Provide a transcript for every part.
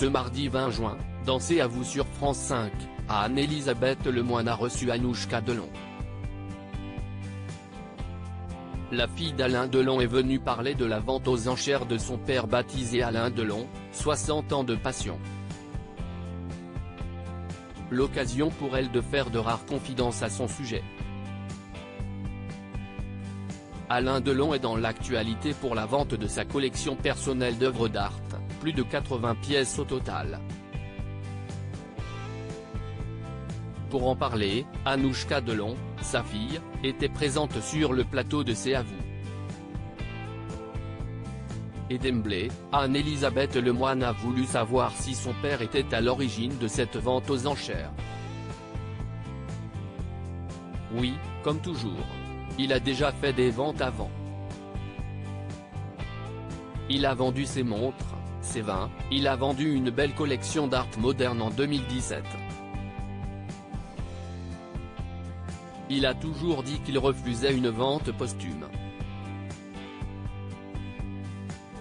Ce mardi 20 juin, dans C'est à vous sur France 5, Anne-Elisabeth Lemoine a reçu Anouchka Delon. La fille d'Alain Delon est venue parler de la vente aux enchères de son père baptisé Alain Delon, 60 ans de passion. L'occasion pour elle de faire de rares confidences à son sujet. Alain Delon est dans l'actualité pour la vente de sa collection personnelle d'œuvres d'art, plus de 80 pièces au total. Pour en parler, Anouchka Delon, sa fille, était présente sur le plateau de C'est à vous. Et d'emblée, Anne-Elisabeth Lemoine a voulu savoir si son père était à l'origine de cette vente aux enchères. Oui, comme toujours. Il a déjà fait des ventes avant. Il a vendu ses montres, ses vins, il a vendu une belle collection d'art moderne en 2017. Il a toujours dit qu'il refusait une vente posthume.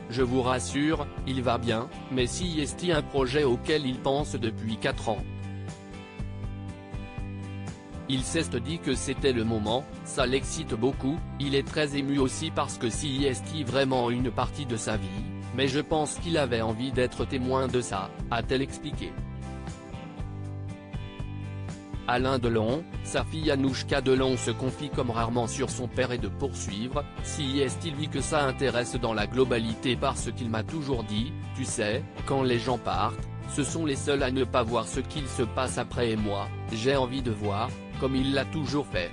Je vous rassure, il va bien, mais si est un projet auquel il pense depuis 4 ans. Il s'est dit que c'était le moment, ça l'excite beaucoup, il est très ému aussi parce que si est vraiment une partie de sa vie, mais je pense qu'il avait envie d'être témoin de ça, a-t-elle expliqué. Alain Delon, sa fille Anouchka Delon se confie comme rarement sur son père et de poursuivre, si est-il lui que ça intéresse dans la globalité parce qu'il m'a toujours dit, tu sais, quand les gens partent, ce sont les seuls à ne pas voir ce qu'il se passe après et moi, j'ai envie de voir, comme il l'a toujours fait.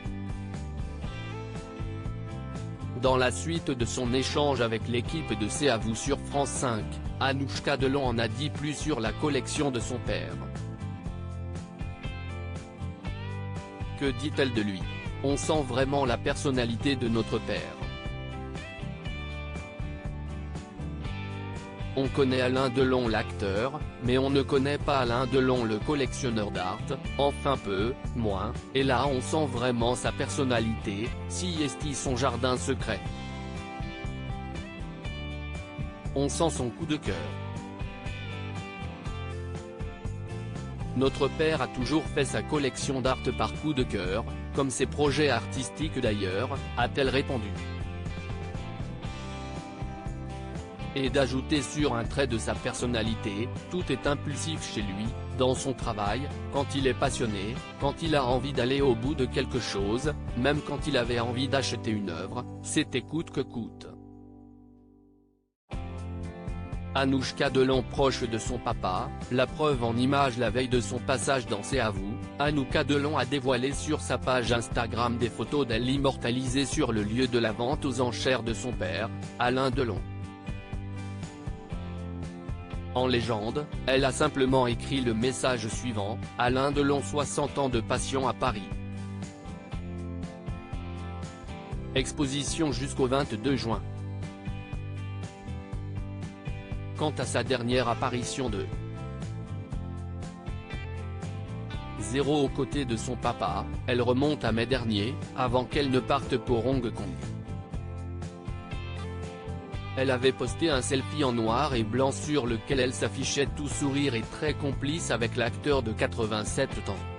Dans la suite de son échange avec l'équipe de C'est à vous sur France 5, Anouchka Delon en a dit plus sur la collection de son père. Que dit-elle de lui? On sent vraiment la personnalité de notre père. On connaît Alain Delon l'acteur, mais on ne connaît pas Alain Delon le collectionneur d'art, enfin peu, moins, et là on sent vraiment sa personnalité, si est son jardin secret. On sent son coup de cœur. Notre père a toujours fait sa collection d'art par coup de cœur, comme ses projets artistiques d'ailleurs, a-t-elle répondu. Et d'ajouter sur un trait de sa personnalité, tout est impulsif chez lui, dans son travail, quand il est passionné, quand il a envie d'aller au bout de quelque chose, même quand il avait envie d'acheter une œuvre, c'était coûte que coûte. Anouchka Delon proche de son papa, la preuve en image la veille de son passage dans C'est à vous, Anouchka Delon a dévoilé sur sa page Instagram des photos d'elle immortalisées sur le lieu de la vente aux enchères de son père, Alain Delon. En légende, elle a simplement écrit le message suivant, Alain Delon 60 ans de passion à Paris. Exposition jusqu'au 22 juin. Quant à sa dernière apparition de 0 aux côtés de son papa, elle remonte à mai dernier, avant qu'elle ne parte pour Hong Kong. Elle avait posté un selfie en noir et blanc sur lequel elle s'affichait tout sourire et très complice avec l'acteur de 87 ans.